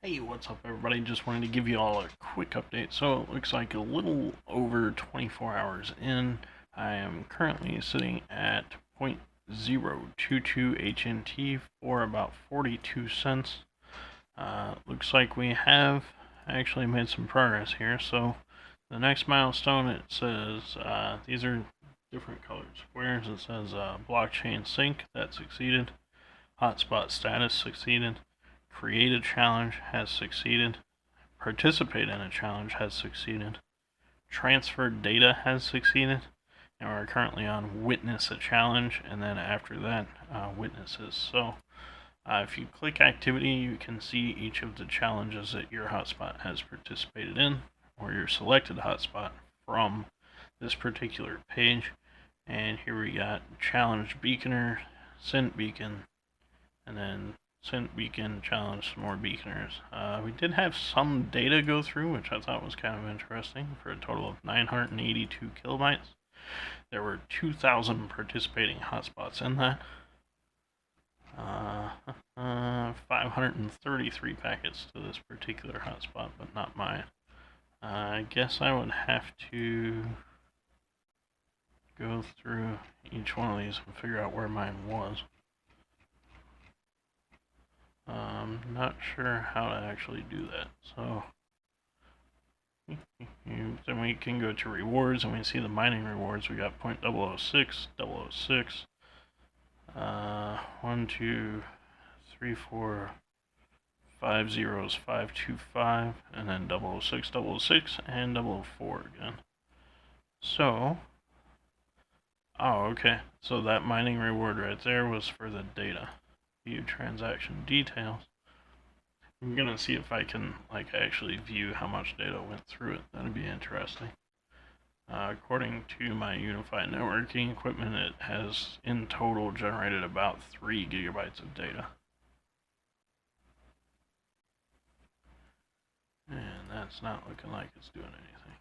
Hey, what's up everybody? Just wanted to give you all a quick update. So it looks like a little over 24 hours in, I am currently sitting at 0.022 HNT for about 42 cents. Looks like we have actually made some progress here. So the next milestone, it says, these are different colored squares. It says blockchain sync, that succeeded. Hotspot status succeeded. Create a challenge has succeeded. Participate in a challenge has succeeded. Transfer data has succeeded. And we're currently on witness a challenge, and then after that, witnesses. So if you click activity, you can see each of the challenges that your hotspot has participated in, or your selected hotspot from this particular page. And here we got challenge beaconer, sent beacon, and then sent beacon, challenge some more beaconers. We did have some data go through, which I thought was kind of interesting, for a total of 982 kilobytes. There were 2,000 participating hotspots in that. 533 packets to this particular hotspot, but not mine. I guess I would have to go through each one of these and figure out where mine was. Not sure how to actually do that. So then we can go to rewards and we see the mining rewards. We got 0.006, 006, 1, 2, 3, 4, 5 zeros, 525, and then 006, 006, and 004 again. So, oh, okay. So that mining reward right there was for the data. View transaction details. I'm gonna see if I can actually view how much data went through it. That'd be interesting. According to my unified networking equipment, it has in total generated about 3 gigabytes of data. And that's not looking like it's doing anything.